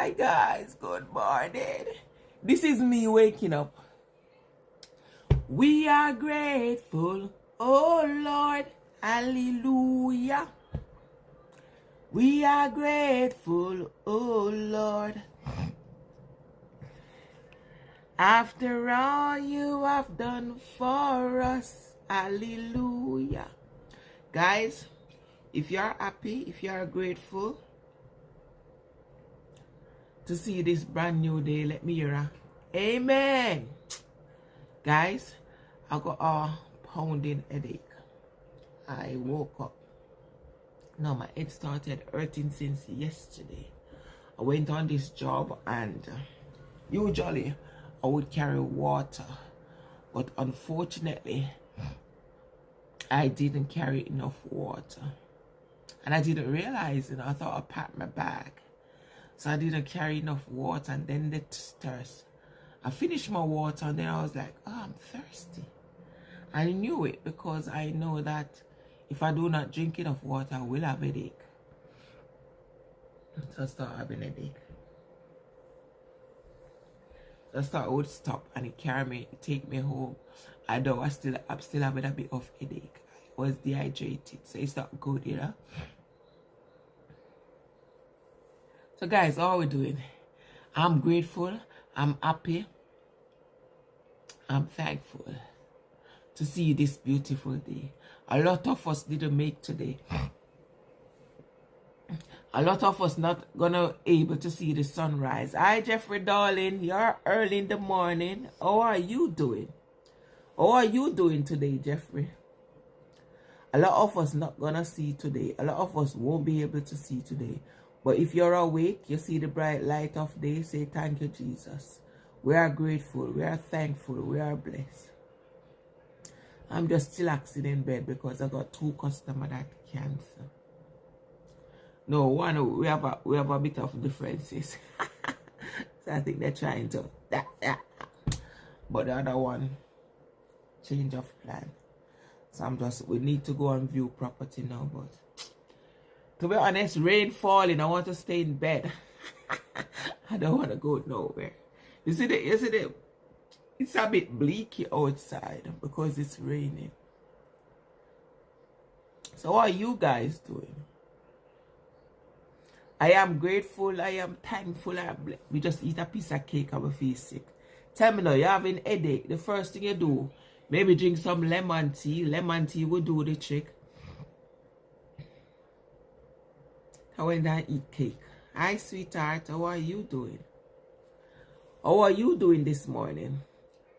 Hi guys, good morning. This is me waking up. We are grateful, oh Lord, hallelujah. We are grateful, oh Lord. After all you have done for us, hallelujah. Guys, if you are happy, if you are grateful to see this brand new day, let me hear a amen. Guys, I got a pounding headache. I woke up. No, my head started hurting since yesterday. I went on this job and usually I would carry water. But unfortunately, I didn't carry enough water. And I didn't realize it. I thought I packed my bag. So I didn't carry enough water, and then the thirst. I finished my water and then I was like, oh, I'm thirsty. I knew it because I know that if I do not drink enough water, I will have a headache. So I start having a headache. So I start would stop and it carry me, it take me home. I'm still having a bit of headache. I was dehydrated, so it's not good, you know. So guys, how are we doing? I'm grateful, I'm happy, I'm thankful to see this beautiful day. A lot of us didn't make today. A lot of us not gonna able to see the sunrise. Hi Jeffrey darling, you're early in the morning. How are you doing? How are you doing today, Jeffrey? A lot of us not gonna see today. A lot of us won't be able to see today. But if you're awake, you see the bright light of day, say thank you, Jesus. We are grateful, we are thankful, we are blessed. I'm just chillaxing in bed because I got 2 customers that cancel. No, one we have a bit of differences. So I think they're trying to but the other one, change of plan. So we need to go and view property now, but to be honest, rain falling, I want to stay in bed. I don't want to go nowhere. You see it's a bit bleaky outside because it's raining. So how are you guys doing? I am grateful, I am thankful, we just eat a piece of cake and we feel sick. Tell me now, you're having a headache. The first thing you do, maybe drink some lemon tea. Lemon tea will do the trick. I went and eat cake. Hi sweetheart, how are you doing? How are you doing this morning?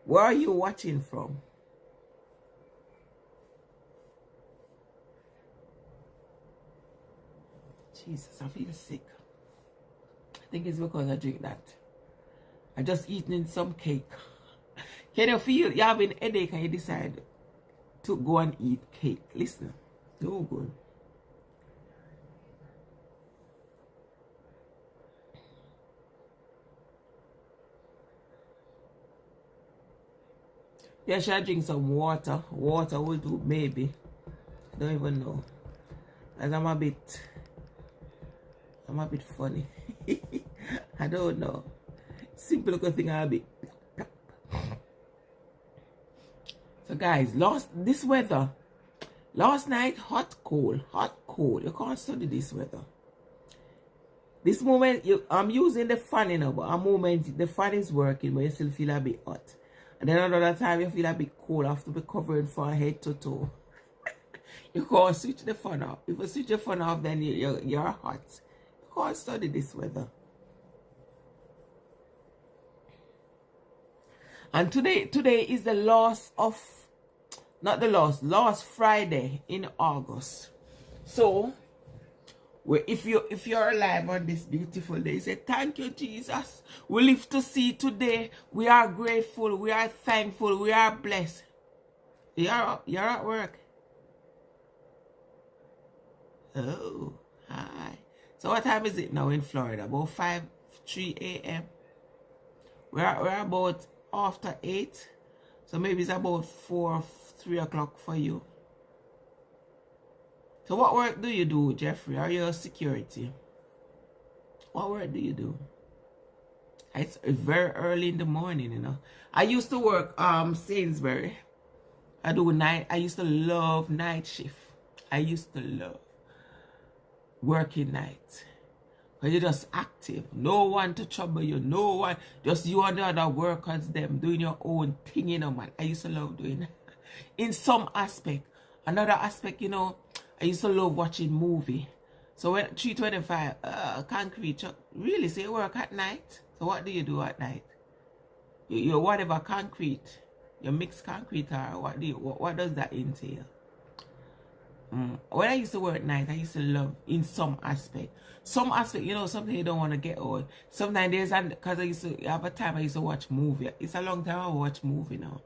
Where are you watching from? Jesus, I feel sick. I think it's because I drink that. I just eating some cake. Can you feel you having a headache and you decide to go and eat cake? Listen, no good. Yeah, should I drink some water? Water will do, maybe. I don't even know. As I'm a bit funny. I don't know. Simple little thing I'll be. So guys, this weather. Last night, hot, cold. You can't study this weather. This moment, I'm using the fan, you know, but a moment the fan is working, but you still feel a bit hot. And then another time you feel a bit cold after be covering from head to toe. You can't switch the fan off. If you switch the fan off, then you're hot. You can't study this weather. And today is the last Friday in August. So if you're alive on this beautiful day, say thank you, Jesus. We live to see today. We are grateful. We are thankful. We are blessed. You're at work. Oh, hi. So what time is it now in Florida? About 3 a.m. We're about after 8. So maybe it's about 3 o'clock for you. So what work do you do, Jeffrey? Are you a security? What work do you do? It's very early in the morning, you know. I used to work Sainsbury. I do night. I used to love night shift. I used to love working night. Because you're just active. No one to trouble you. No one. Just you and the other workers, them doing your own thing, you know, man. I used to love doing that. In some aspect. Another aspect, you know, I used to love watching movie. So when 325, concrete truck, really, so you work at night? So what do you do at night? You whatever concrete, you mix concrete or what does that entail? When I used to work at night, I used to love in some aspect. Some aspect, you know, something you don't want to get old. Sometimes there's, because I used to have a time I used to watch movie. It's a long time I watch movie now.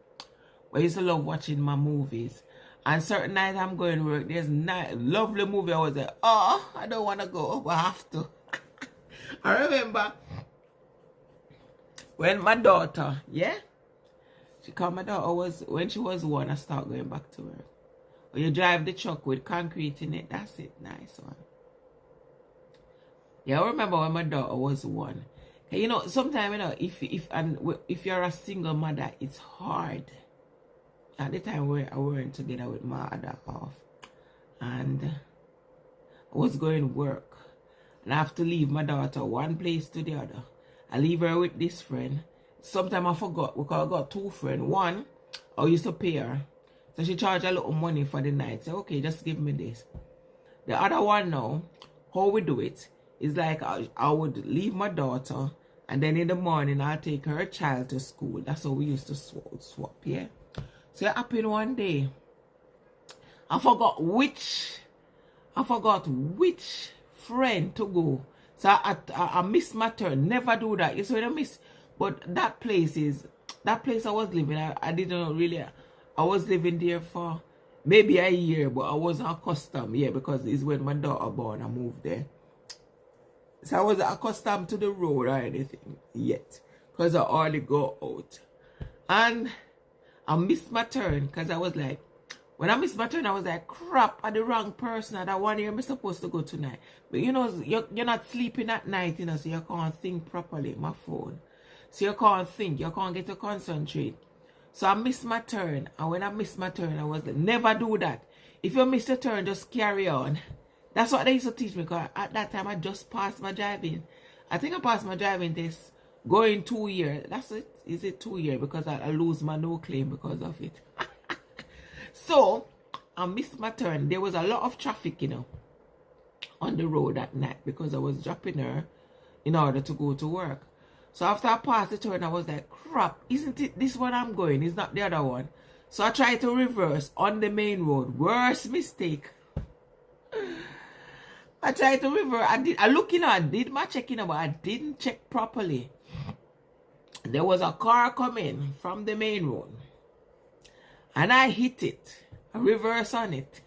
But I used to love watching my movies. And certain nights I'm going to work, there's lovely movie. I was like, oh, I don't want to go, but I have to. I remember when my daughter, my daughter was, when she was 1, I started going back to work. When you drive the truck with concrete in it, that's it, nice one. Yeah, I remember when my daughter was 1. You know, sometimes, you know, if you're a single mother, it's hard. At the time where I weren't together with my other half, and I was going to work, and I have to leave my daughter one place to the other. I leave her with this friend. Sometimes I forgot because I got 2 friends. One, I used to pay her, so she charged a little money for the night. So okay, just give me this. The other one now, how we do it is like I would leave my daughter, and then in the morning I'll take her child to school. That's how we used to swap, yeah. So it happened one day. I forgot which friend to go. So I missed my turn. Never do that. You see what I miss? But that place I was living, I didn't really, I was living there for maybe a year, but I wasn't accustomed, because it's when my daughter born, I moved there. So I wasn't accustomed to the road or anything yet, because I hardly go out. And I missed my turn because I was like, when I missed my turn, I was like, crap, I'm the wrong person. At that 1 year, I'm supposed to go tonight. But you know, you're not sleeping at night, you know, so you can't think properly, my phone. So you can't think, you can't get to concentrate. So I missed my turn. And when I missed my turn, I was like, never do that. If you miss your turn, just carry on. That's what they used to teach me, because at that time, I just passed my driving. I think I passed my driving test going 2 years. That's it. Is it 2 years? Because I lose my no claim because of it. So, I missed my turn. There was a lot of traffic, you know, on the road at night because I was dropping her in order to go to work. So, after I passed the turn, I was like, crap, isn't it this one I'm going? It's not the other one. So, I tried to reverse on the main road. Worst mistake. I tried to reverse. I did my checking, but I didn't check properly. There was a car coming from the main road, and I hit it. I reversed on it.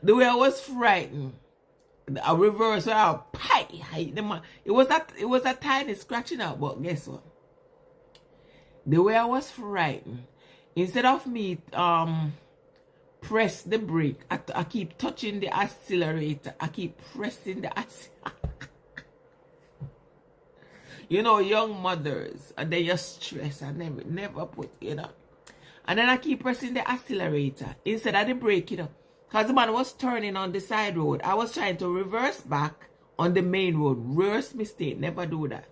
The way I was frightened, I reversed. It was a tiny scratching out, but guess what? The way I was frightened, instead of me press the brake, I keep touching the accelerator. I keep pressing the accelerator. You know, young mothers, and they just stress and never put, you know. And then I keep pressing the accelerator instead of the brake, you know. Because the man was turning on the side road. I was trying to reverse back on the main road. Worst mistake, never do that.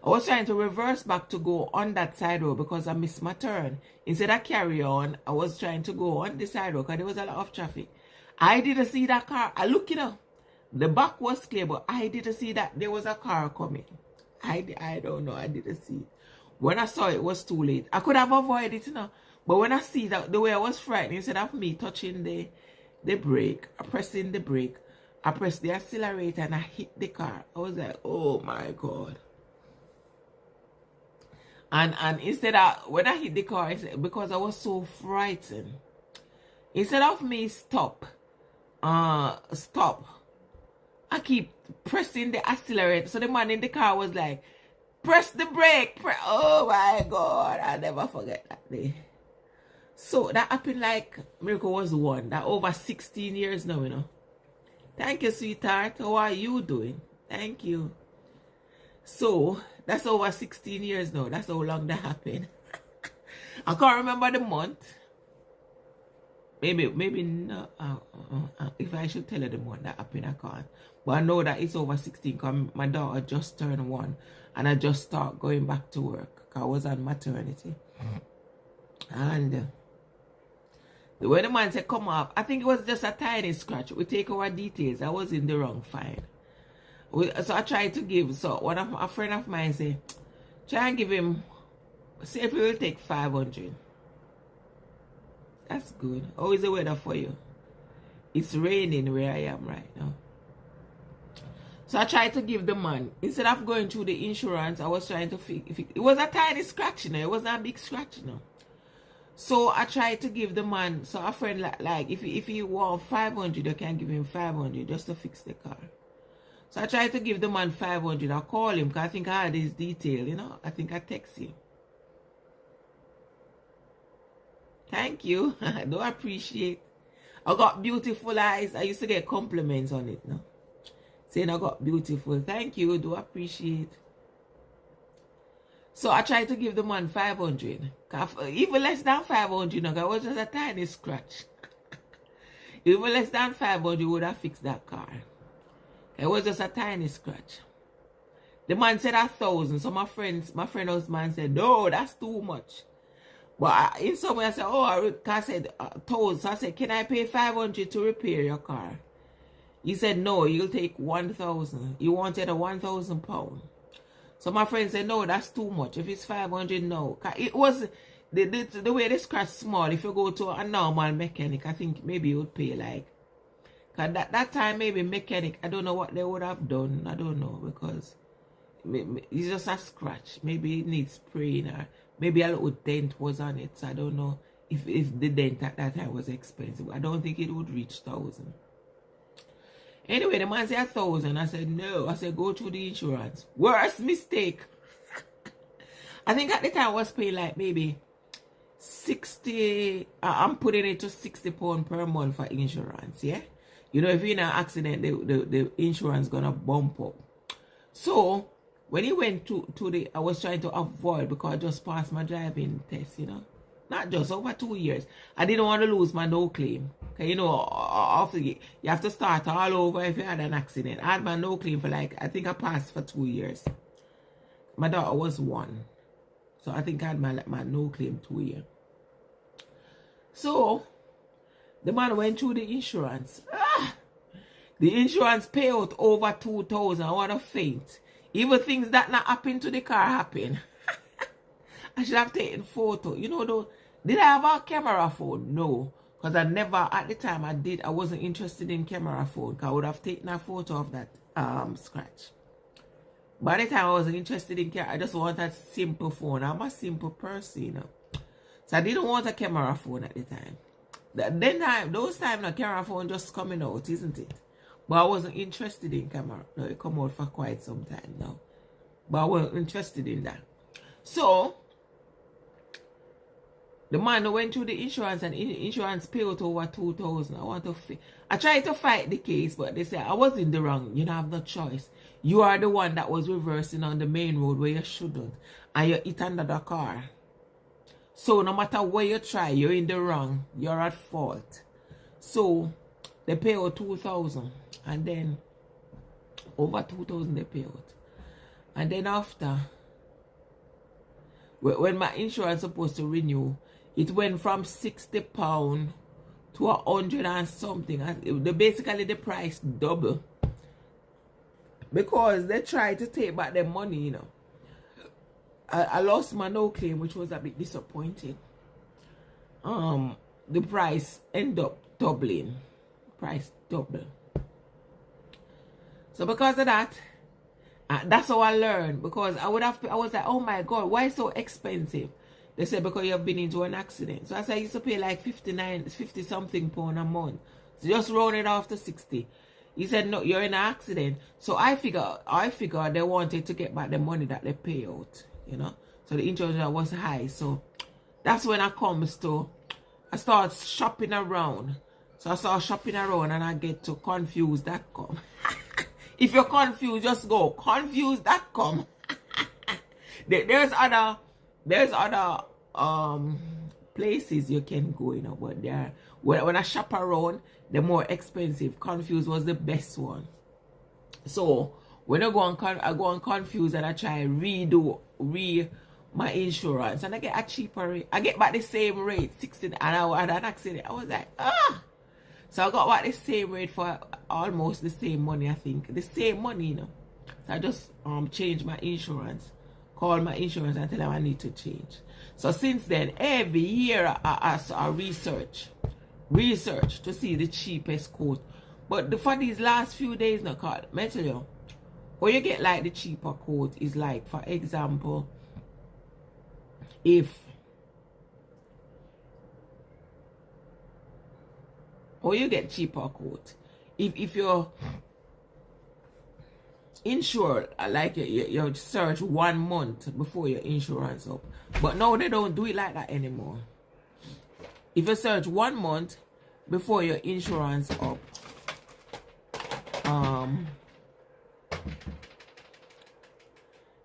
I was trying to reverse back to go on that side road because I missed my turn. Instead of carry on, I was trying to go on the side road because there was a lot of traffic. I didn't see that car. I look, you know, the back was clear, but I didn't see that there was a car coming. I don't know. I didn't see it. When I saw it, it was too late. I could have avoided it, you know. But when I see that, the way I was frightened, instead of me touching the brake, pressing the brake, I pressed the accelerator and I hit the car. I was like, oh my God. And instead of, when I hit the car, because I was so frightened, instead of me stop, I keep pressing the accelerator. So the man in the car was like, press the brake. Oh my God. I'll never forget that day. So that happened like Miracle was 1. That over 16 years now, you know. Thank you, sweetheart. How are you doing? Thank you. So that's over 16 years now. That's how long that happened. I can't remember the month. Maybe no. If I should tell you the month that happened, I can't. But I know that it's over 16 because my daughter just turned 1 and I just start going back to work because I was on maternity. And when the man said come up, I think it was just a tiny scratch. We take our details. I was in the wrong file. So I tried to give. So a friend of mine said, try and give him, see if he will take 500. That's good. How is the weather for you? It's raining where I am right now. So I tried to give the man, instead of going through the insurance, I was trying to fix it. It was a tiny scratch, you know. It wasn't a big scratch, you know. So I tried to give the man, so a friend like if he want 500, I can give him 500 just to fix the car. So I tried to give the man 500. I call him because I think I had his detail, you know. I think I text him. Thank you. I do appreciate. I got beautiful eyes. I used to get compliments on it, no? Saying I got beautiful. Thank you. Do appreciate. So I tried to give the man 500. Even less than 500, no, it was just a tiny scratch. Even less than 500 would have fixed that car. It was just a tiny scratch. The man said 1,000. So my friend husband said, no, that's too much. But in some way I said, oh, I said 1,000. So I said, can I pay 500 to repair your car? He said, no, you'll take 1,000. He wanted a 1,000 pound. So my friend said, no, that's too much. If it's 500, no. It was the way they scratch small. If you go to a normal mechanic, I think maybe you would pay like. Cause that time maybe mechanic, I don't know what they would have done. I don't know because it's just a scratch. Maybe it needs spraying or maybe a little dent was on it. So I don't know if the dent at that time was expensive. I don't think it would reach 1,000. Anyway, the man said 1,000. I said, no. I said, go through the insurance. Worst mistake. I think at the time I was paying like maybe 60. I'm putting it to £60 per month for insurance, yeah? You know, if you're in an accident, the insurance gonna bump up. So, when he went to the, I was trying to avoid because I just passed my driving test, you know? Not just over 2 years. I didn't want to lose my no claim. Okay, you know, after you have to start all over if you had an accident. I had my no claim for like, I think I passed for 2 years. My daughter was 1. So I think I had my no claim 2 years. So, the man went through the insurance. The insurance payout over 2,000. I want to faint. Even things that not happen to the car happen. I should have taken photo. You know, though, did I have a camera phone? No. Because I never, at the time I wasn't interested in camera phone. Because I would have taken a photo of that scratch. By the time I wasn't interested in camera, I just wanted a simple phone. I'm a simple person, you know. So I didn't want a camera phone at the time. Those times, the camera phone just coming out, isn't it? But I wasn't interested in camera. No, it come out for quite some time now. But I wasn't interested in that. So, the man went through the insurance and insurance paid out over 2,000. I tried to fight the case, but they said I was in the wrong. You don't have no choice. You are the one that was reversing on the main road where you shouldn't. And you hit another car. So no matter what you try, you're in the wrong. You're at fault. So they pay out 2,000. And then over 2,000 they pay out. And then after, when my insurance supposed to renew, it went from £60 to 100 and something. And basically the price double. Because they tried to take back their money, you know. I lost my no claim, which was a bit disappointing. The price ended up doubling. Price double. So because of that, that's how I learned. Because I was like, oh my God, why so expensive? They said because you have been into an accident. So I said I used to pay like 50 something pound a month. So just round it off to 60. He said, no, you're in an accident. So I figured they wanted to get back the money that they pay out, you know. So the insurance was high. So that's when I start shopping around. So I start shopping around and I get to confused.com. If you're confused, just go confused.com. there's other places you can go, you know, but there when I shop around, the more expensive. Confused was the best one. So when I go on Confused and I try my insurance and I get a cheaper rate. I get back the same rate, 16, and I had an accident. I was like, ah. So I got back the same rate for almost the same money, I think. The same money, you know. So I just changed my insurance. Call my insurance and tell them I need to change. So since then, every year I research to see the cheapest quote. But for these last few days, no, call, I tell you, when you get like the cheaper quote is like, for example, you get cheaper quote if you're insured, like you search 1 month before your insurance up. But now they don't do it like that anymore. If you search 1 month before your insurance up,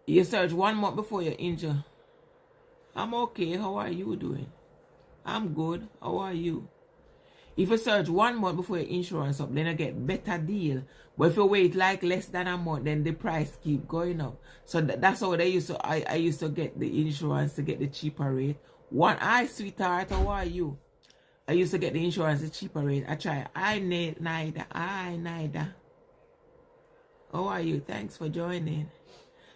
you search 1 month before your injury. I'm okay. How are you doing? I'm good. How are you? If you search 1 month before your insurance up, then you get better deal. But if you wait like less than a month, then the price keep going up. So that's how they used to. I used to get the insurance to get the cheaper rate. Hi sweetheart, how are you? I used to get the insurance the cheaper rate. I try. Neither. How are you? Thanks for joining.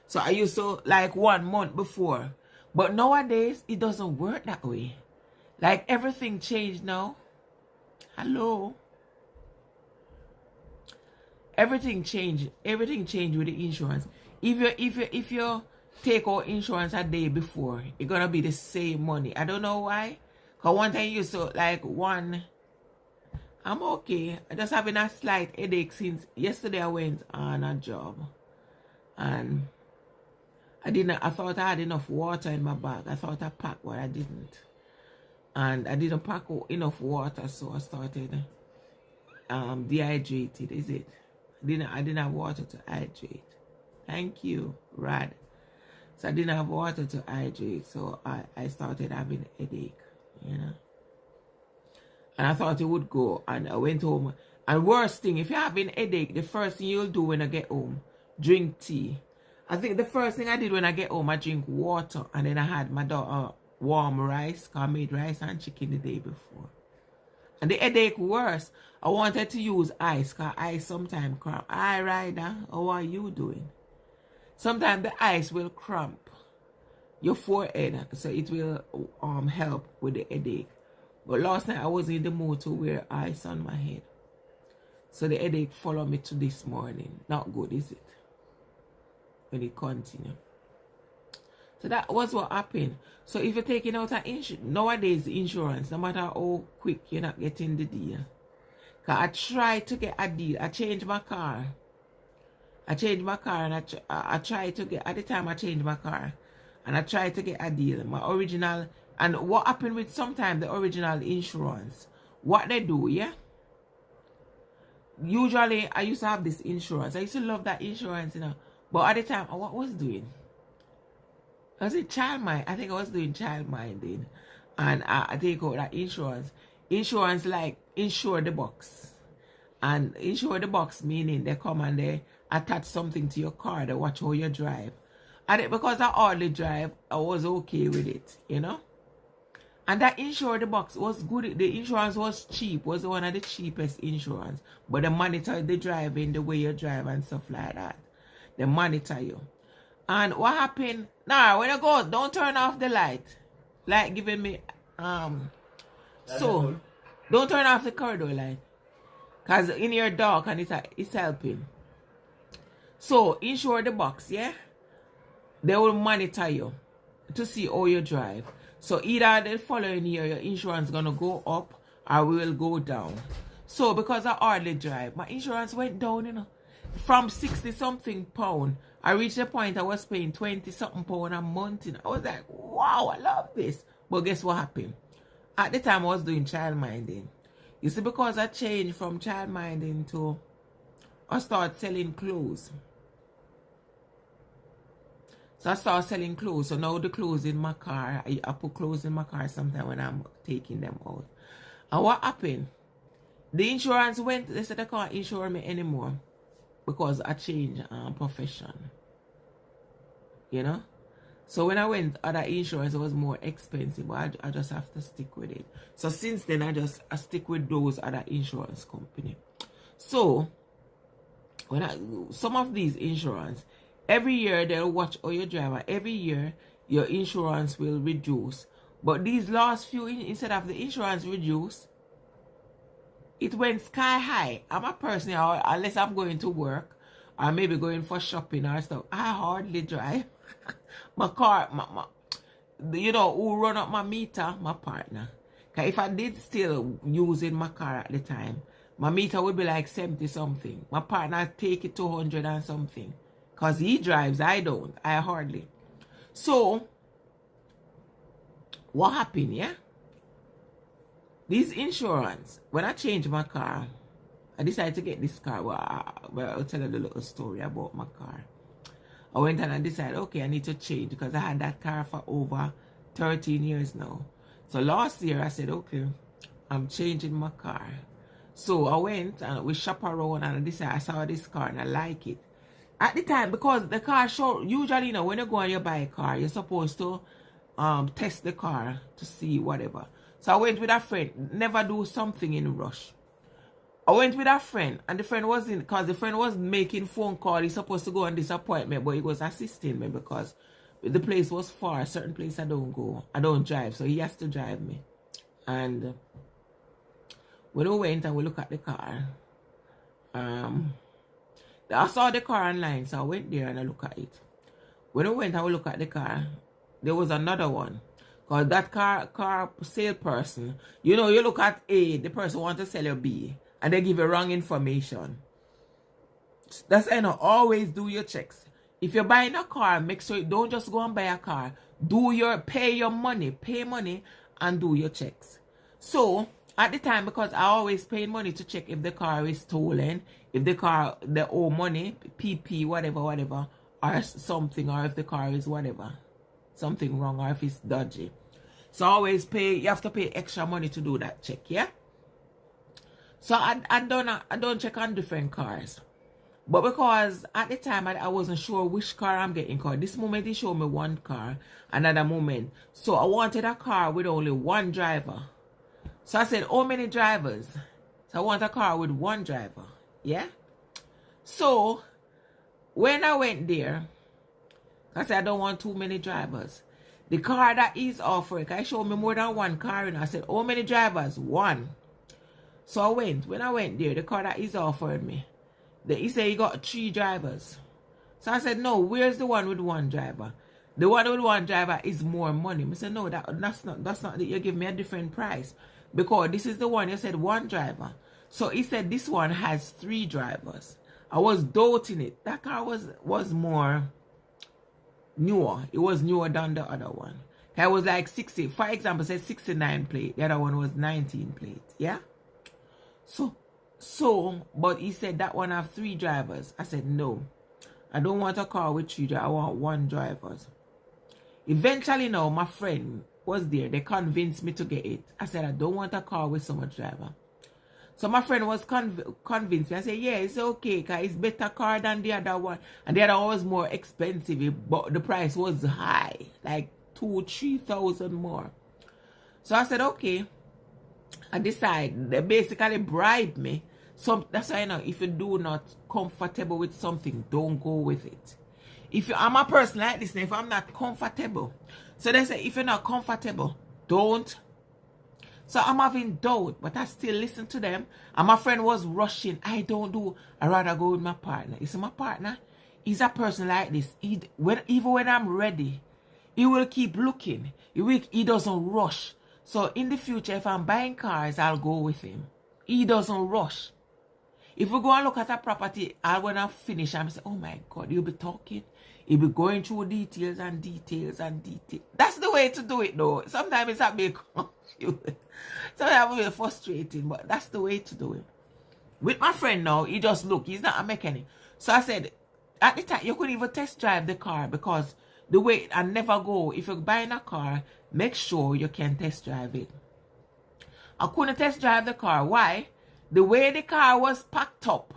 So I used to like 1 month before. But nowadays, it doesn't work that way. Like everything changed now. Hello. Everything changed with the insurance. If you take out insurance a day before, it's gonna be the same money. I don't know why. Cause one time you used to like I'm okay. I just having a slight headache since yesterday I went on a job. And I thought I had enough water in my bag. I thought I packed, but I didn't. And I didn't pack enough water, so I started dehydrated, is it? I didn't have water to hydrate. Thank you, Rad. So I didn't have water to hydrate, so I started having a headache, you know. And I thought it would go, and I went home. And worst thing, if you're having a headache, the first thing you'll do when I get home, drink tea. I think the first thing I did when I get home, I drink water, and then I had my daughter warm rice, because I made rice and chicken the day before. And the headache worse. I wanted to use ice, because ice sometimes cramp. Hi, Ryder, how are you doing? Sometimes the ice will cramp your forehead, so it will help with the headache. But last night I was in the mood to wear ice on my head. So the headache followed me to this morning. Not good, is it? When it continues. So that was what happened. So if you're taking out an insurance, nowadays insurance, no matter how quick you're not getting the deal. Because I tried to get a deal. I changed my car. And I tried to get, at the time I changed my car. And I tried to get a deal. My original, and what happened with sometimes the original insurance, what they do, yeah? Usually I used to have this insurance. I used to love that insurance, you know. But at the time, what was doing? I was I think I was doing child minding. And I take out that insurance. Insurance like insure the box. And insure the box meaning they come and they attach something to your car. They watch how you drive. And because I hardly drive, I was okay with it, you know. And that insure the box was good. The insurance was cheap. Was one of the cheapest insurance. But they monitor the driving, the way you drive and stuff like that. They monitor you. And what happened? Now, when you go, don't turn off the light. Light giving me, so, don't turn off the corridor light. Because in your dark and it's helping. So, insure the box, yeah? They will monitor you to see how you drive. So, either the following year, your insurance is going to go up or will go down. So, because I hardly drive, my insurance went down, you know. From 60-something pound, I reached the point I was paying 20-something pound a month. You know. I was like, wow, I love this. But guess what happened? At the time, I was doing child minding. You see, because I changed from child minding to I start selling clothes. So I started selling clothes. So now the clothes in my car, I put clothes in my car sometimes when I'm taking them out. And what happened? The insurance went, they said they can't insure me anymore because I changed profession. You know? So when I went other insurance, it was more expensive, but I just have to stick with it. So since then, I stick with those other insurance company. So when some of these insurance, every year they'll watch all your driver. Every year your insurance will reduce. But these last few, instead of the insurance reduce, it went sky high. I'm a person, unless I'm going to work or maybe going for shopping or stuff, I hardly drive. My car, you know, who run up my meter? My partner. Because if I did still using my car at the time, my meter would be like 70 something. My partner take it to 100 and something. Because he drives, I don't. I hardly. So, what happened, yeah? This insurance, when I changed my car, I decided to get this car. Well, I'll tell you the little story about my car. I went and I decided, okay, I need to change because I had that car for over 13 years now. So last year I said, okay, I'm changing my car. So I went and we shop around and I decided I saw this car and I like it. At the time, because the car show, usually, you know, when you go and you buy a car, you're supposed to test the car to see whatever. So I went with a friend, never do something in a rush. I went with a friend, and the friend wasn't, because the friend was making phone call. He's supposed to go on this appointment, but he was assisting me because the place was far. A certain place I don't go. I don't drive, so he has to drive me. And when we went and we looked at the car, I saw the car online, so I went there and I looked at it. When we went and we looked at the car, there was another one. Because that car salesperson, you know, you look at A, the person wants to sell you B. And they give you wrong information. That's why, you know, always do your checks. If you're buying a car, make sure you don't just go and buy a car. Pay your money, pay money and do your checks. So, at the time, because I always pay money to check if the car is stolen, if the car, they owe money, PP, whatever, or something, or if the car is whatever, something wrong, or if it's dodgy. So, always pay, you have to pay extra money to do that check, yeah? So I don't check on different cars. But because at the time I wasn't sure which car I'm getting, because this moment he showed me one car, another moment. So I wanted a car with only one driver. So I said, how many drivers? So I want a car with one driver. Yeah? So when I went there, I said I don't want too many drivers. The car that he's offering, I showed me more than one car, and I said, how many drivers? One. So I went. When I went there, the car that he's offering me, he said he got 3 drivers. So I said, no, where's the one with one driver? The one with one driver is more money. I said, no, that's not you give me a different price. Because this is the one you said one driver. So he said this one has 3 drivers. I was doubting it. That car was more newer. It was newer than the other one. It was like 60. For example, said 69 plate. The other one was 19 plate. Yeah? So, but he said that one have 3 drivers. I said, no, I don't want a car with 3 drivers. I want 1 driver. Eventually, now, my friend was there. They convinced me to get it. I said, I don't want a car with so much driver. So my friend was convinced me. I said, yeah, it's okay, because it's better car than the other one. And the other one was more expensive, but the price was high, like 2,000-3,000 more. So I said, okay. I decided they basically bribed me. So that's why, you know, if you do not comfortable with something, don't go with it. I'm a person like this, if I'm not comfortable. So they say, if you're not comfortable, don't. So I'm having doubt, but I still listen to them. And my friend was rushing. I'd rather go with my partner. You see, my partner, he's a person like this. Even when I'm ready, he will keep looking. He doesn't rush. So in the future, if I'm buying cars, I'll go with him. He doesn't rush. If we go and look at a property, when I finish, I'm say, oh my God, you'll be talking. You'll be going through details and details and details. That's the way to do it, though. Sometimes it's a bit confusing. Sometimes it's a bit frustrating, but that's the way to do it. With my friend now, he just look. He's not a mechanic. So I said, at the time, you couldn't even test drive the car because The way I never go. If you're buying a car, make sure you can test drive it. I couldn't test drive the car. Why? The way the car was packed up.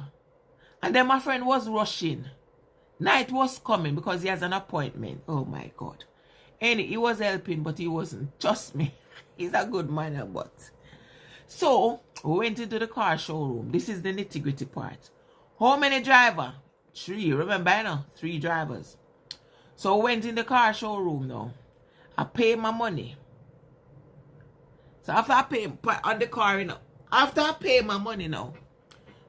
And then my friend was rushing. Night was coming because he has an appointment. Oh my God. And he was helping, but he wasn't. Trust me. He's a good man, but. So, we went into the car showroom. This is the nitty-gritty part. How many drivers? 3. Remember, I know? 3 drivers. So, we went in the car showroom now. I pay my money. So, after I pay on the car, after I pay my money now.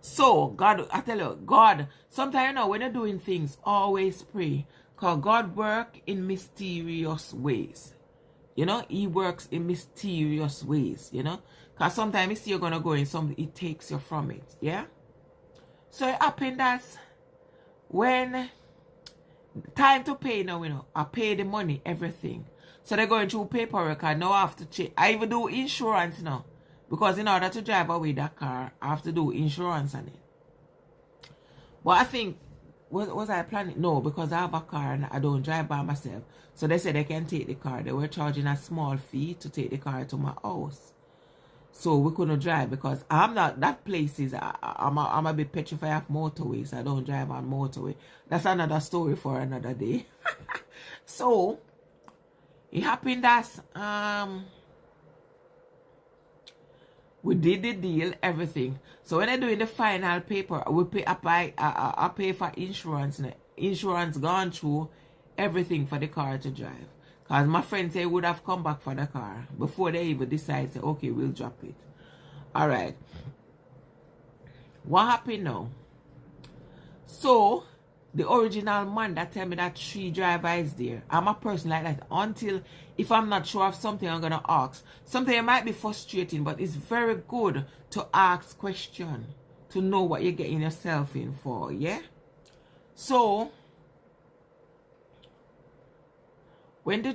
So, God, I tell you, God, sometimes, when you're doing things, always pray. Because God works in mysterious ways. He works in mysterious ways, Because sometimes you see you're going to go in something, it takes you from it, yeah? So it happened that when time to pay now, I pay the money, everything. So they're going through paperwork, and now I have to check. I even do insurance now. Because in order to drive away that car, I have to do insurance on it. But I think, was I planning? No, because I have a car and I don't drive by myself. So they said they can take the car. They were charging a small fee to take the car to my house. So we couldn't drive because I'm not, that place is, I'm a bit petrified of motorways. I don't drive on motorway. That's another story for another day. So, it happened that, we did the deal, everything. So when I doing the final paper, we pay, I pay for insurance. Insurance gone through everything for the car to drive. Because my friend said would have come back for the car before they even decide, say, okay, we'll drop it. Alright. What happened now? So, the original man that tell me that 3 drivers is there. I'm a person like that. Until, if I'm not sure of something, I'm going to ask. Something might be frustrating, but it's very good to ask questions. To know what you're getting yourself in for, yeah? So, when the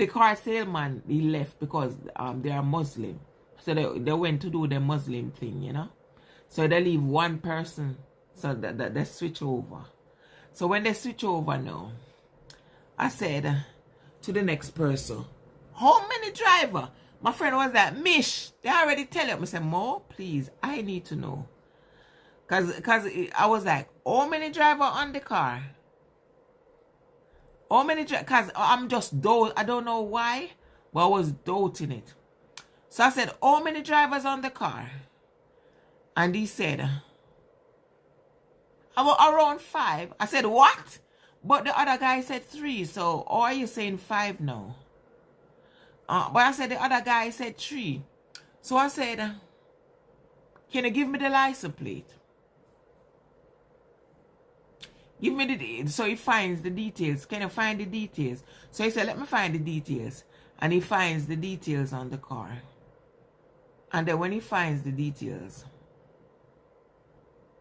car salesman, he left because they are Muslim. So they went to do the Muslim thing, So they leave one person. So that they switch over. So when they switch over now, I said to the next person, how many driver? My friend was like, Mish, they already tell you. I said, Mo, please, I need to know. Because I was like, how many driver on the car? How many drivers? Because I'm just doubting. I don't know why, but I was doubting it. So I said, how many drivers on the car? And he said, around 5. I said, what? But the other guy said 3. So, or are you saying 5 now? But I said the other guy said 3. So I said, can you give me the license plate? Give me so he finds the details. Can you find the details? So he said, let me find the details. And he finds the details on the car. And then when he finds the details,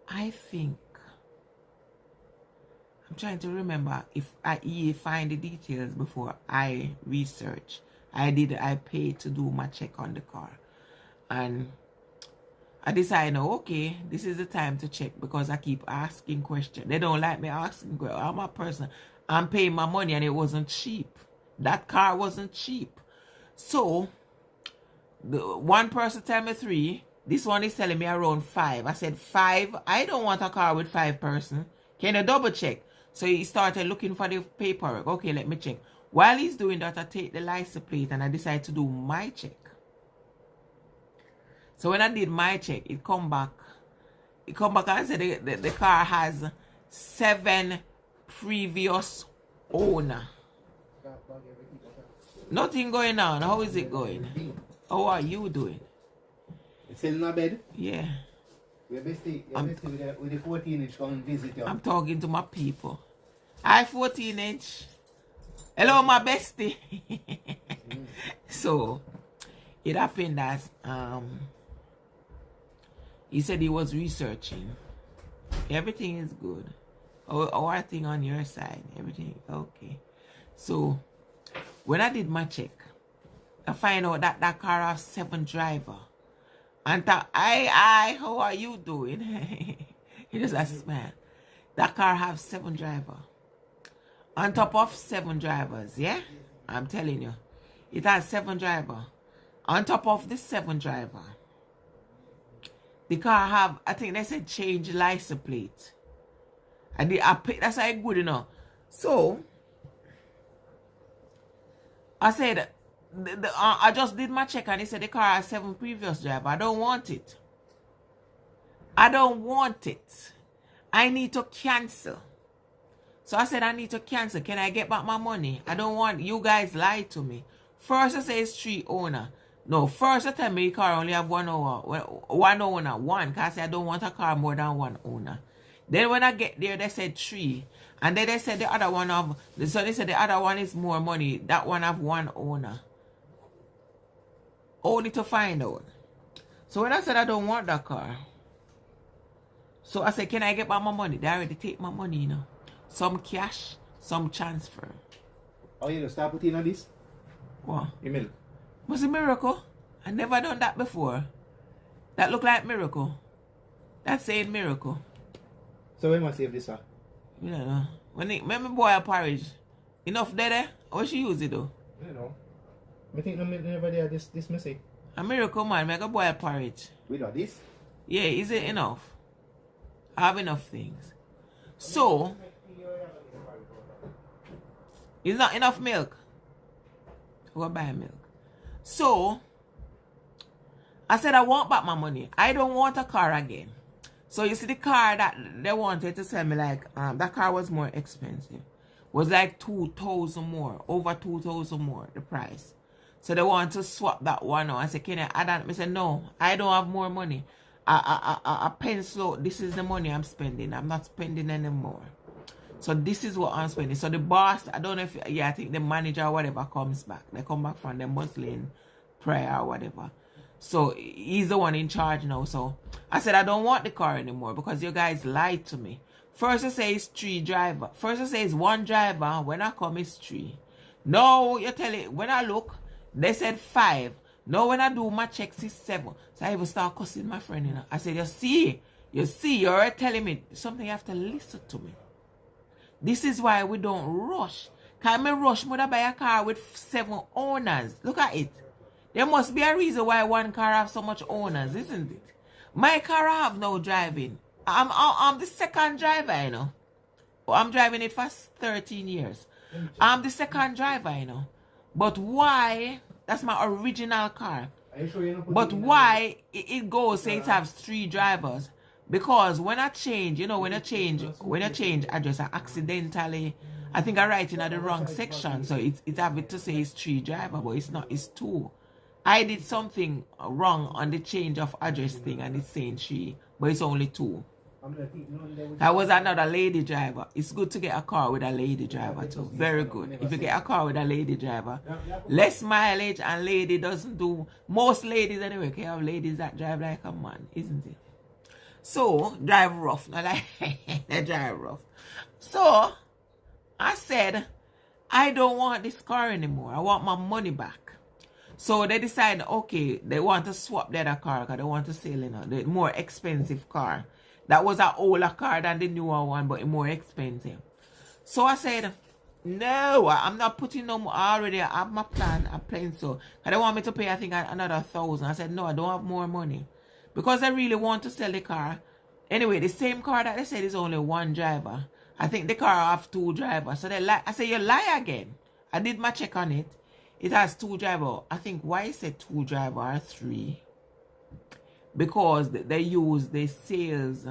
I think, I'm trying to remember if he find the details before I research. I paid to do my check on the car. And I decided, okay, this is the time to check because I keep asking questions. They don't like me asking questions. I'm a person. I'm paying my money and it wasn't cheap. That car wasn't cheap. So, the one person tell me 3. This one is telling me around 5. I said, 5? I don't want a car with 5 person. Can you double check? So he started looking for the paperwork. Okay, let me check. While he's doing that, I take the license plate and I decide to do my check. So when I did my check, it come back and said the car has 7 previous owner. Nothing going on. How is it going? How are you doing? It's in my bed? Yeah. You're with the 14-inch come visit you. I'm talking to my people. Hi, 14-inch. Hello, my bestie. So, it happened that he said he was researching. Everything is good. Our thing on your side. Everything okay. So, when I did my check, I find out that that car has 7 driver. And hi, how are you doing? He just a smile. That car have 7 driver. On top of 7 drivers, yeah? I'm telling you. It has 7 drivers. On top of the 7 driver, the car have, I think they said change license plate. And that's how good enough. So, I said, I just did my check and they said the car has 7 previous driver. I don't want it. I don't want it. I need to cancel. So I said I need to cancel. Can I get back my money? I don't want, you guys lied to me. First I say it's 3 owner. No, first I tell me the car only have 1 owner. One. Because I said I don't want a car more than 1 owner. Then when I get there, they said 3. And then they said the other one so they said the other one is more money. That one have 1 owner. Only to find out. So when I said I don't want that car, so I said, can I get back my money? They already take my money, you know. Some cash, some transfer. Oh, you start putting on this? What? The milk. Was it miracle? I never done that before. That look like miracle. That's saying miracle. So when must save this, sir? You don't know. When me boil porridge, enough there? How she use it though? I don't know. I think no milk never there this messy. A miracle man, make a boil porridge. Without this? Yeah, is it enough? I have enough things. So, it's not enough milk. Go buy milk. So, I said I want back my money. I don't want a car again. So you see the car that they wanted to sell me, like that car was more expensive. Was like 2,000 more, over 2,000 more the price. So they want to swap that one out. I said, can I add that? I said, no, I don't have more money. I pencil, this is the money I'm spending. I'm not spending anymore. So this is what I'm spending. So the boss, I don't know if, I think the manager or whatever comes back. They come back from the Muslim prayer or whatever. So he's the one in charge now. So I said, I don't want the car anymore because you guys lied to me. First I say it's 3 driver. First I say it's 1 driver. When I come, it's 3. No, you tell it. When I look, they said 5. No, when I do my checks, it's 7. So I even start cussing my friend, you know. I said, you see, you're already telling me something. You have to listen to me. This is why we don't rush. Can I rush more than buy a car with 7 owners? Look at it. There must be a reason why one car have so much owners, isn't it? My car I have no driving. I'm the second driver, you know. I'm driving it for 13 years. I'm the second driver, you know. But why? That's my original car. Are you sure you're not putting But in why it goes say it has 3 drivers? Because when I change, you know, when I change address, I accidentally, I think I write in at the wrong section. So it's have it to say it's 3 driver, but it's not, it's 2. I did something wrong on the change of address thing and it's saying 3, but it's only 2. That was another lady driver. It's good to get a car with a lady driver too. Very good. If you get a car with a lady driver, less mileage and lady doesn't do, most ladies anyway, can have ladies that drive like a man, isn't it? So, drive rough, not like they drive rough. So, I said, I don't want this car anymore. I want my money back. So they decided, okay, they want to swap the other car because they want to sell, you know, the more expensive car. That was an older car than the newer one, but more expensive. So I said, no, I'm not putting no more. I already have my plan. I'm playing so. They want me to pay, I think, another 1,000. I said, no, I don't have more money. Because I really want to sell the car. Anyway, the same car that they said is only 1 driver. I think the car have 2 drivers. So they lie. I said, you lie again. I did my check on it. It has 2 drivers. I think why it said 2 drivers or 3. Because they use the sales.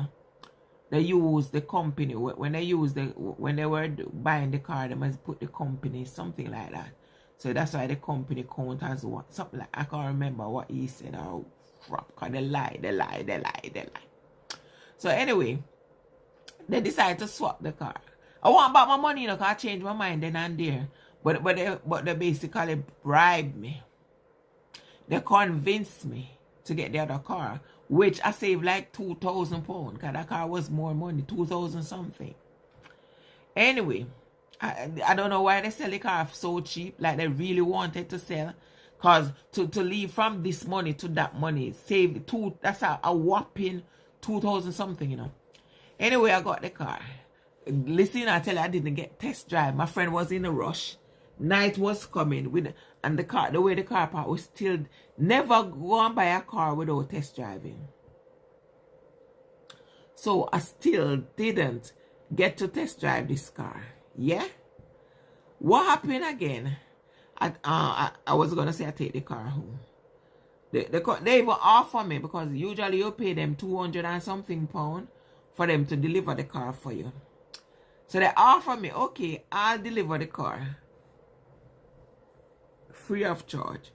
They use the company. When they were buying the car, they must put the company, something like that. So that's why the company count as 1. Something like, I can't remember what he said. Oh, crap. Because they lie. So anyway, they decided to swap the car. I want back my money, you know, because I changed my mind then and there. But they basically bribed me. They convinced me to get the other car, which I saved like £2,000 because that car was more money, 2,000 something. Anyway, I don't know why they sell the car so cheap, like they really wanted to sell. Because to leave from this money to that money, save that's a whopping 2,000 something, you know. Anyway, I got the car. listen, I tell you, I didn't get test drive. My friend was in a rush. Night was coming with, and the way the car park was still never go and buy a car without test driving. So I still didn't get to test drive this car. Yeah. What happened again? I was gonna say I take the car home. They even offer me, because usually you pay them 200 and something pound for them to deliver the car for you. So they offer me, okay, I'll deliver the car free of charge.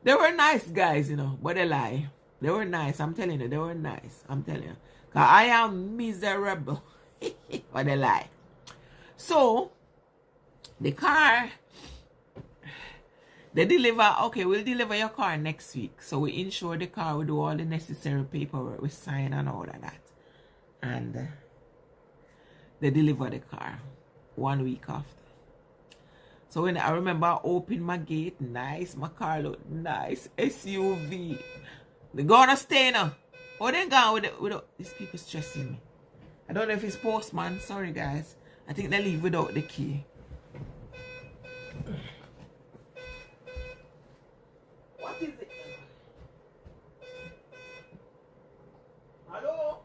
They were nice guys, you know, but they lie. They were nice. I'm telling you, they were nice. I'm telling you. Because I am miserable. But they lie. So, the car, they deliver, okay, we'll deliver your car next week. So we insure the car, we do all the necessary paperwork, we sign and all of that. And they deliver the car 1 week after. So when I remember I opened my gate, nice, my car looked nice, SUV. They're gonna stay now. Oh, they gone without, these people stressing me. I don't know if it's postman, sorry guys. I think they leave without the key. What is it? Hello?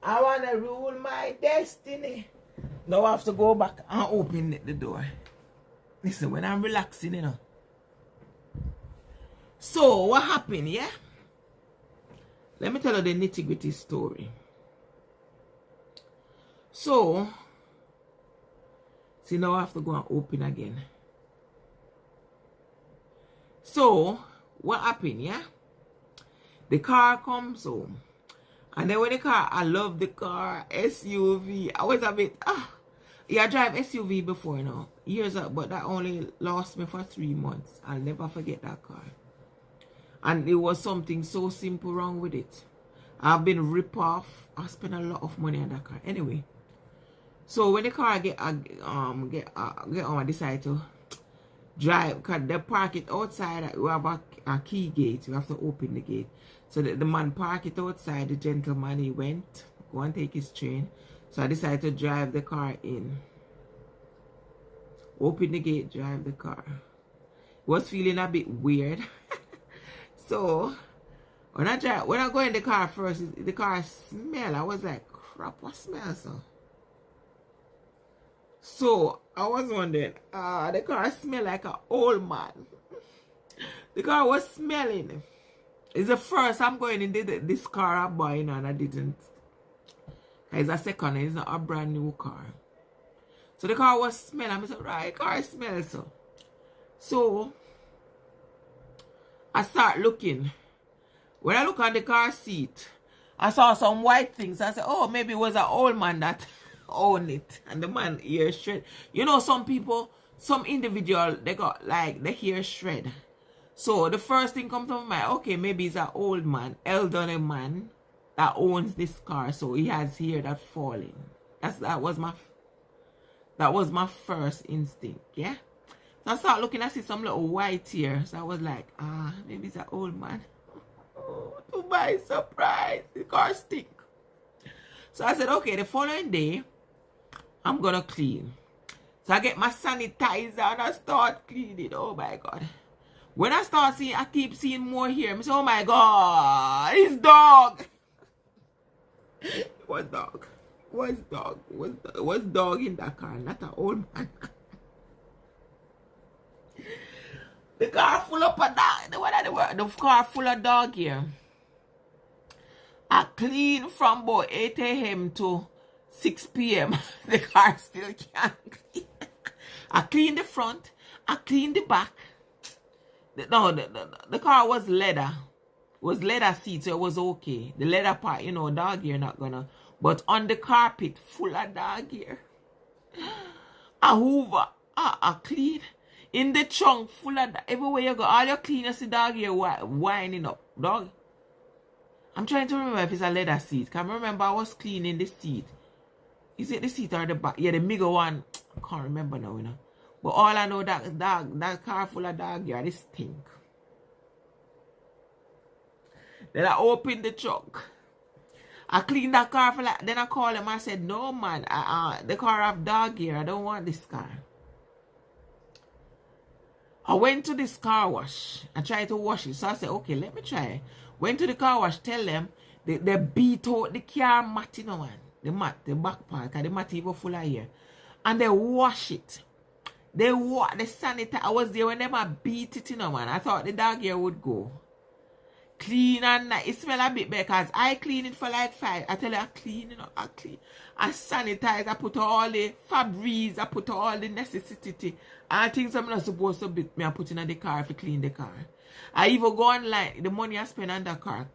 I want to rule my destiny. Now I have to go back and open the door. Listen, when I'm relaxing, you know. So, what happened, yeah? Let me tell you the nitty-gritty story. So, see, now I have to go and open again. So, what happened, yeah? The car comes home. And then when the car, I love the car, SUV. I was a bit, yeah, I drive SUV before, you know, years ago, but that only lost me for 3 months. I'll never forget that car. And it was something so simple wrong with it. I've been ripped off. I spent a lot of money on that car. Anyway, so when the car get on, I decide to drive, because they park it outside. We have a key gate. You have to open the gate. So the man parked it outside. The gentleman, he went, go and take his train. So I decided to drive the car in. Open the gate, drive the car. Was feeling a bit weird. So when I go in the car first, the car smell. I was like, crap, what smells so? So I was wondering, the car smell like an old man. The car was smelling. It's the first I'm going in this car I'm buying, and I didn't. It's a second, it's not a brand new car. So the car was smelling. I said, right, car smells so. So I start looking. When I look on the car seat, I saw some white things. I said, oh, maybe it was an old man that owned it. And the man ear shred. You know, some people, some individual, they got like the hair shred. So the first thing comes to my mind, okay, maybe it's an old man, elderly man that owns this car. So he has hair that falling. That was my first instinct, yeah? So I started looking, I see some little white here. So I was like, maybe it's an old man. Oh, to my surprise, the car stink. So I said, okay, the following day, I'm gonna clean. So I get my sanitizer and I start cleaning. Oh my God. When I start seeing, I keep seeing more here. I say, oh my God, it's dog. What dog? What's dog? What's dog in that car? Not an old man. The car full of a dog. The car full of dog here. I clean from about 8 a.m. to 6 p.m. The car still can't clean. I clean the front. I clean the back. The car was leather. It was leather seat, so it was okay. The leather part, you know, dog ear not gonna. But on the carpet, full of dog ear. I hoover. I clean. In the trunk, full of everywhere you go, all your clean, you see dog ear winding up. Dog. I'm trying to remember if it's a leather seat. Can I remember I was cleaning the seat. Is it the seat or the back? Yeah, the middle one. I can't remember now, you know. But all I know that car full of dog gear, this stink. Then I opened the truck. I cleaned that car for like, then I called him. I said, no man, the car have dog gear. I don't want this car. I went to this car wash and tried to wash it. So I said, okay, let me try. Went to the car wash, tell them they beat out the car mat, you know, man. The mat, the back part, because the mat even full of hair. And they wash it. They sanitize. I was there when they beat it, you know, man. I thought the dog hair would go. Clean and nice. It smell a bit better because I clean it for like 5. I tell you, I clean, you know, I clean. I sanitize, I put all the Febreze, I put all the necessity. And things I'm not supposed to beat me, I put in the car to clean the car. I even go online, the money I spend on the car.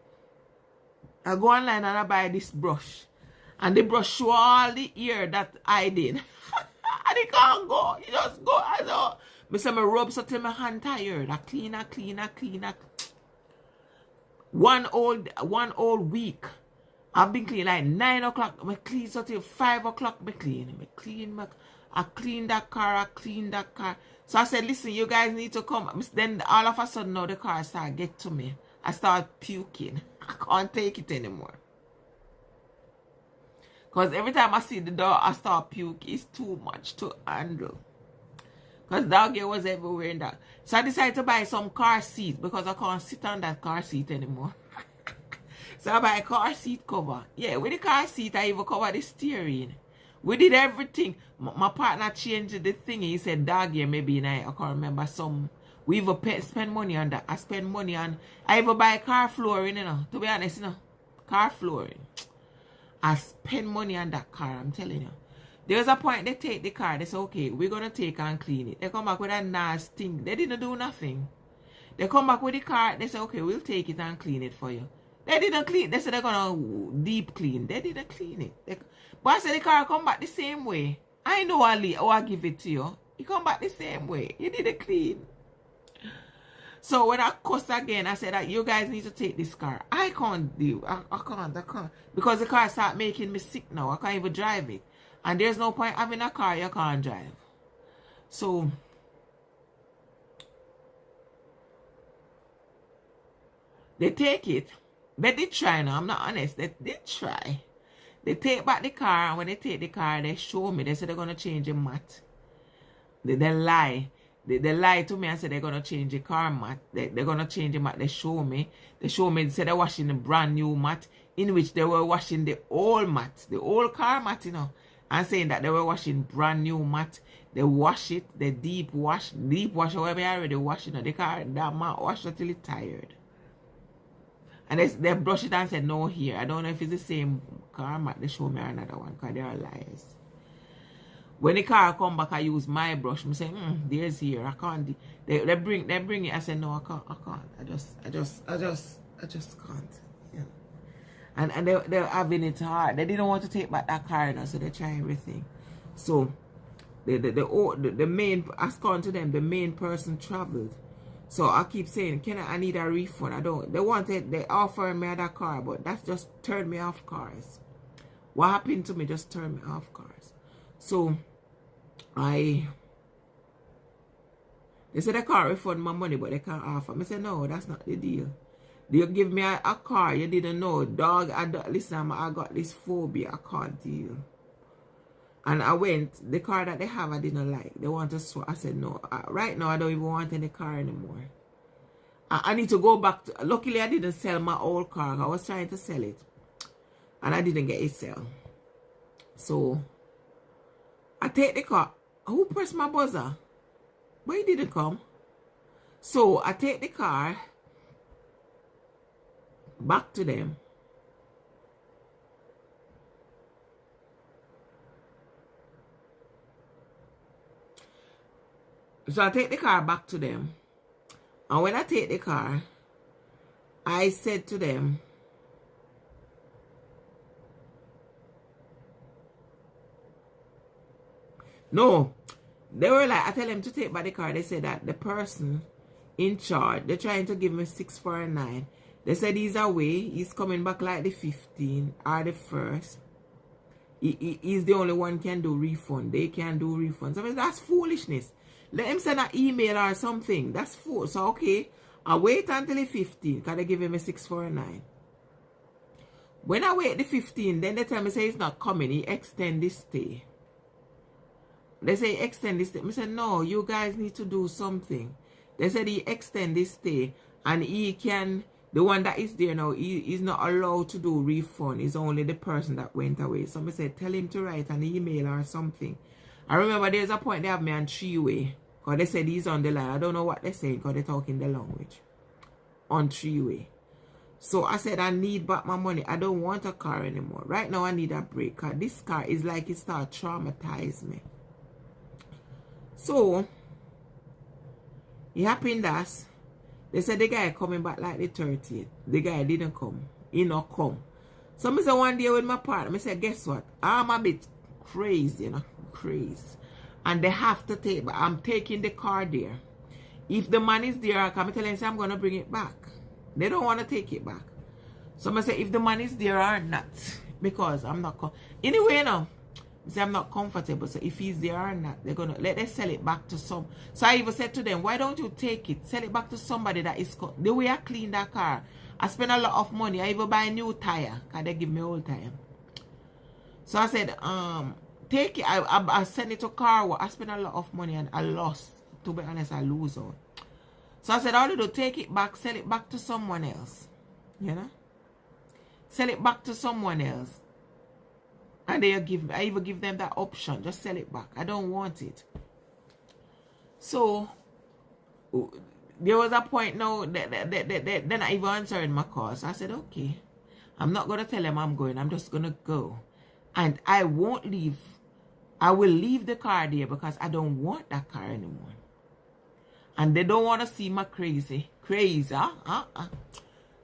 I go online and I buy this brush. And the brush show all the ear that I did. And it can't go. You just go. I say, I rub so till my hand tired. I clean. One old week. I've been clean like 9 o'clock. I clean so till 5 o'clock. I clean that car. So I said, listen, you guys need to come. Then all of a sudden now the car start get to me. I start puking. I can't take it anymore. Because every time I see the dog, I start puke. It's too much to handle. Because dog hair was everywhere in that. So I decided to buy some car seat because I can't sit on that car seat anymore. So I buy a car seat cover. Yeah, with the car seat, I even cover the steering. We did everything. My partner changed the thing. He said dog hair maybe, and I can't remember some. We even spend money on that. I spend money on. I even buy car flooring, you know. To be honest, you know. Car flooring. I spend money on that car, I'm telling you. There's a point they take the car, they say, okay, we're going to take and clean it. They come back with a nice thing. They didn't do nothing. They come back with the car, they say, okay, we'll take it and clean it for you. They didn't clean. They said they're going to deep clean. They didn't clean it. But I said the car come back the same way. I know I give it to you. It come back the same way. You didn't clean. So when I cuss again, I said that you guys need to take this car. I can't do. I can't. Because the car start making me sick now. I can't even drive it. And there's no point having a car you can't drive. So they take it. They did try now. I'm not honest. They did try. They take back the car. And when they take the car, they show me. They say they're going to change the mat. They lie. They lied to me and said they're going to change the car mat. They're going to change the mat. They show me. They said they're washing a brand new mat in which they were washing the old mat. The old car mat, you know. And saying that they were washing brand new mat. They wash it. They deep wash. However, they already wash it. You know, the car, that mat washed until it's tired. And they brush it and said, no here. I don't know if it's the same car mat. They show me another one because they are lies. When the car come back, I use my brush. I say, there's here. I can't. They bring it. I say, no, I can't. I just can't. Yeah. And they're having it hard. They didn't want to take back that car, you know, so they try everything. So the main, I gone to them. The main person traveled. So I keep saying, I need a refund. I don't. They offered me that car, but that's just turned me off cars. What happened to me just turned me off cars. So, they said they can't refund my money, but they can't offer. I said, no, that's not the deal. You give me a car, you didn't know. Dog, listen, I got this phobia, I can't deal. And I went, the car that they have, I didn't like. They want to swap. I said, no, right now, I don't even want any car anymore. I need to go back. Luckily, I didn't sell my old car. I was trying to sell it. And I didn't get it sell. So, I take the car. Who pressed my buzzer? But he didn't come. So I take the car back to them. So I take the car back to them. And when I take the car, I said to them, no, they were like, I tell them to take back the car. They said that the person in charge, they're trying to give me 6 for a 9. They said he's away. He's coming back like the 15th or the 1st. he's the only one can do refund. They can do refunds. I mean, that's foolishness. Let him send an email or something. That's fool. So, okay, I wait until the 15th because they give him a 649. When I wait the 15th, then they tell me, say he's not coming. He extend this stay. They say extend this stay. I said, no, you guys need to do something. They said he extend this stay and he can, the one that is there now, he's not allowed to do refund. It's only the person that went away. So I said, tell him to write an email or something. I remember there's a point they have me on 3-way. Because they said he's on the line. I don't know what they're saying because they're talking the language. On 3-way. So I said, I need back my money. I don't want a car anymore. Right now I need a break. Because this car is like it start traumatize me. So, it happened that they said the guy coming back like the 30th. The guy didn't come. He not come. So I said one day with my partner, I said, guess what? I'm a bit crazy, you know. Crazy. And they have to take, but I'm taking the car there. If the man is there, I come tell them, say, I'm going to bring it back. They don't want to take it back. So I say, if the man is there or not, because I'm not, anyway, you know, say I'm not comfortable. So if he's there or not, they're going to let them sell it back to some. So I even said to them, why don't you take it, sell it back to somebody that is, the way I clean that car, I spend a lot of money. I even buy a new tire, because they give me old tire. So I said, take it. I sent it to car. I spent a lot of money and I lost. To be honest, I lose out. So I said, all you do, take it back, sell it back to someone else. You know? Sell it back to someone else. And I even give them that option. Just sell it back. I don't want it. So, there was a point now that then I even answered my call. So I said, okay. I'm not going to tell them I'm going. I'm just going to go. And I won't leave. I will leave the car there because I don't want that car anymore. And they don't want to see my crazy.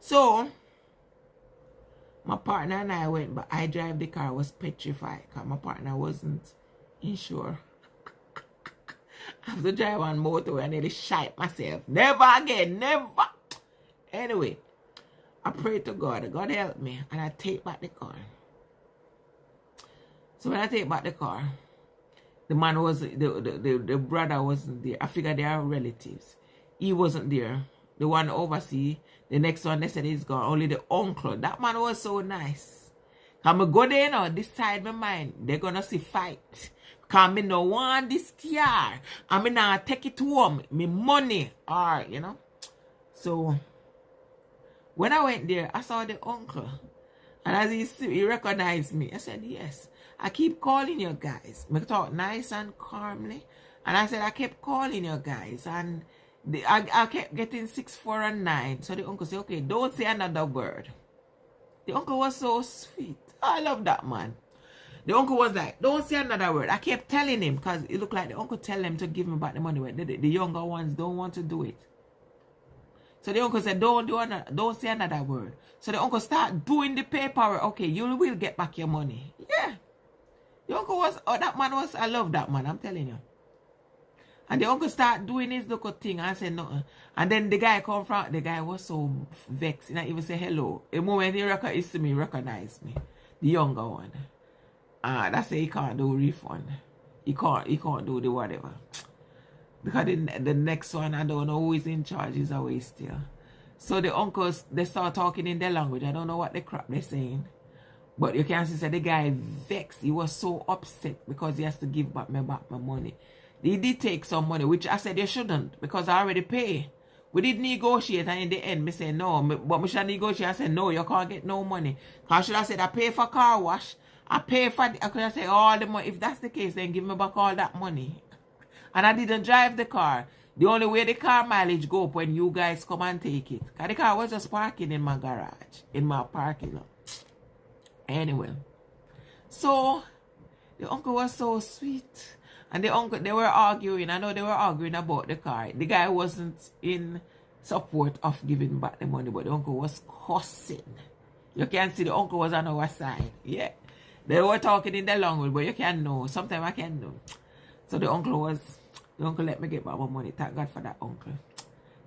So, my partner and I went, but I drive the car. I was petrified because my partner wasn't insured. I have to drive on motorway and nearly shite myself. Never again, never. Anyway, I pray to God. God help me. And I take back the car. So when I take back the car, the man was, the brother wasn't there. I figured they are relatives. He wasn't there. The one overseas, the next one, they said he's gone. Only the uncle. That man was so nice. Come go there now, decide my mind. They're gonna see fight. Come me no want this car. I mean now take it home. Me money. Or, you know. So when I went there, I saw the uncle. And as he recognized me, I said, yes. I keep calling you guys. I talk nice and calmly. And I said, I kept calling you guys. And I kept getting 6, 4, and 9. So the uncle said, okay, don't say another word. The uncle was so sweet. I love that man. The uncle was like, don't say another word. I kept telling him because it looked like the uncle tell him to give him back the money. The younger ones don't want to do it. So the uncle said, don't say another word. So the uncle start doing the paperwork. Okay, you will get back your money. Yeah. The uncle was, that man was, I love that man, I'm telling you. And the uncle start doing his little thing. I said, no. And then the guy come from, the guy was so vexed. He not even say hello. The moment he see me, recognize me. The younger one. That's say he can't do refund. He can't do the whatever. Because the next one, I don't know who is in charge, is away still. So the uncles, they start talking in their language. I don't know what the crap they're saying. But you can see the guy vexed. He was so upset because he has to give back my money. He did take some money, which I said you shouldn't because I already pay. We did negotiate and in the end, me say no. But we should negotiate. I said no, you can't get no money. Because I should have said I pay for car wash. I pay for, I could have said all the money. If that's the case, then give me back all that money. And I didn't drive the car. The only way the car mileage go up when you guys come and take it. Because the car was just parking in my garage. In my parking lot. Anyway. So, the uncle was so sweet. And the uncle, they were arguing. I know they were arguing about the car. The guy wasn't in support of giving back the money. But the uncle was cussing. You can see the uncle was on our side. Yeah. They were talking in their language. But you can know. Sometimes I can know. So the uncle let me get back my money. Thank God for that uncle.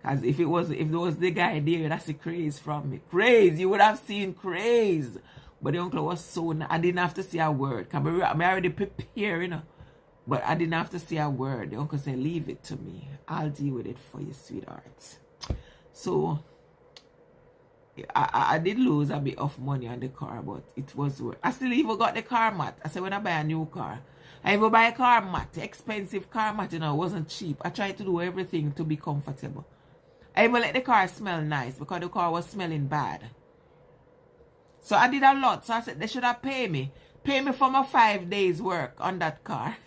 Because if it was the guy there, that's the craze from me. Craze. You would have seen craze. But the uncle was so I didn't have to say a word. Cause I'm already prepared, you know. But I didn't have to say a word. The uncle said, leave it to me. I'll deal with it for you, sweetheart. So I did lose a bit of money on the car, but it was worth. I still even got the car mat. I said when I buy a new car, I even buy a car mat, expensive car mat, you know, it wasn't cheap. I tried to do everything to be comfortable. I even let the car smell nice because the car was smelling bad. So I did a lot. So I said they should have paid me. Pay me for my 5 days work on that car.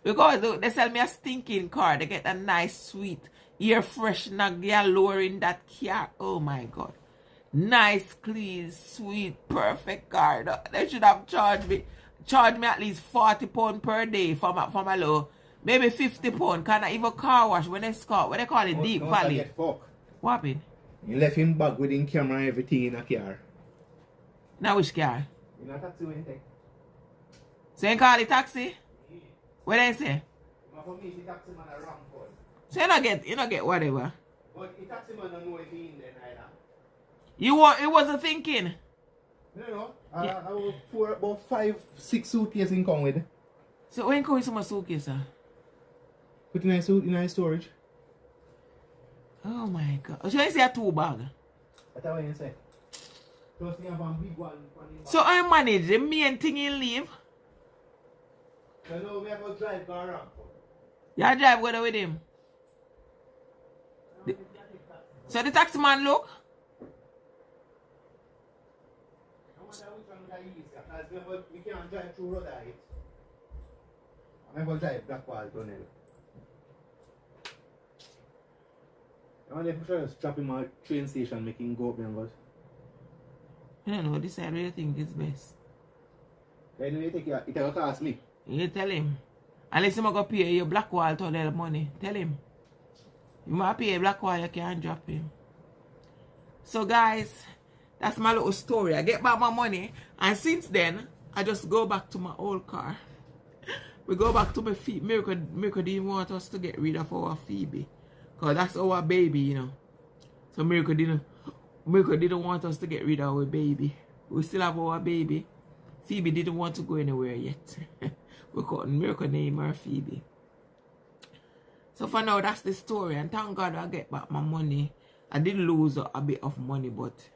Because they sell me a stinking car. They get a nice, sweet air freshener galore in that car. Oh my God. Nice, clean, sweet, perfect car. They should have charged me at least £40 per day for my low. Maybe £50. Can I even car wash when they call it Deep Valley? What happened? You left him back with him camera and everything in a car. Now which car? In a taxi when you take. So you call the taxi? What they say? For me, the taxi man a wrong call. So you don't get whatever. But the taxi man don't know if he in there either. You wasn't thinking. No. I was for about 5-6 suitcases in come with. So when come with some suitcase, sir? Put in a storage. Oh my God. So you say a 2 bag? That's what you say. Plus you have a big one. So I manage the main thing in leave. So now we have to drive car around. You drive go there with him. So the taxi man look. We can't drive through road height. I'm going to drive Blackwall Tunnel. I want to try to strap him at train station making go up them but I don't know, this I really think is best. Anyway, it will cost me. You tell him. Unless you go pay your Blackwall Tunnel money. Tell him. You might pay Blackwall, you can't drop him. So guys, that's my little story. I get back my money, and since then, I just go back to my old car. We go back to my Phoebe. Miracle didn't want us to get rid of our Phoebe. Because that's our baby, you know. So Miracle didn't want us to get rid of our baby. We still have our baby. Phoebe didn't want to go anywhere yet. We couldn't Miracle name her Phoebe. So for now, that's the story. And thank God I get back my money. I did lose a bit of money, but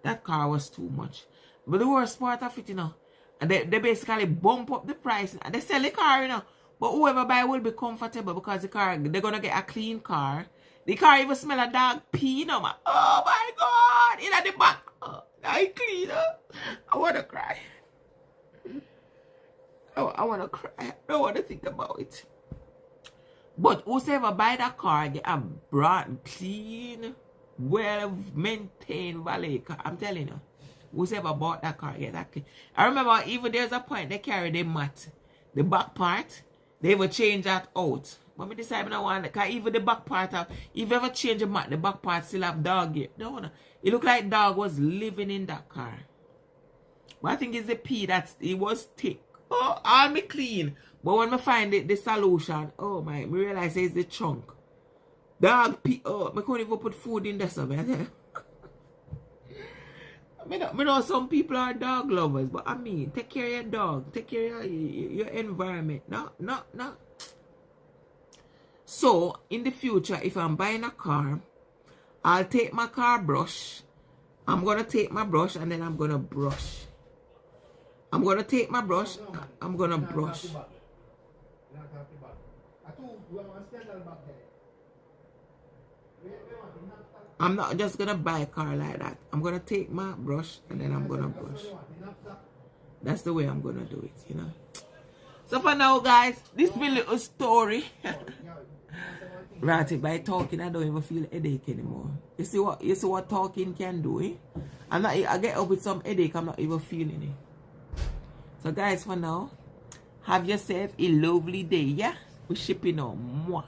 that car was too much. But the worst part of it, you know, they basically bump up the price. They sell the car, you know, but whoever buy will be comfortable because the car, they're going to get a clean car. The car even smell a dog pee, you know, man. Oh my God, in the back. Oh, I clean up. I want to cry. I want to cry. I don't want to think about it. But whoever buy that car, get a brand clean, well-maintained valet car. I'm telling you. Whoever bought that car, get that clean. I remember even there's a point they carry the mat. The back part, they will change that out. But me decide I don't want it. Because even the back part, if you ever change the mat, the back part still have dog here. No. It looked like dog was living in that car. But I think it's the pee that it was thick. Oh, all me clean. But when I find the solution, oh my, I realize it's the chunk. Dog pee, oh, I can't even put food in there, so I know some people are dog lovers, but I mean, take care of your dog, take care of your environment. No. So, in the future, if I'm buying a car, I'll take my car brush. I'm going to take my brush and then I'm going to brush. I'm going to take my brush, I'm going to brush. I'm not just going to buy a car like that. I'm going to take my brush and then I'm going to brush. That's the way I'm going to do it, you know. So for now, guys, this is my little story. Right, by talking, I don't even feel headache anymore. You see what talking can do, eh? I get up with some headache, I'm not even feeling it. So guys, for now, have yourself a lovely day, yeah? We're shipping on. Mwah.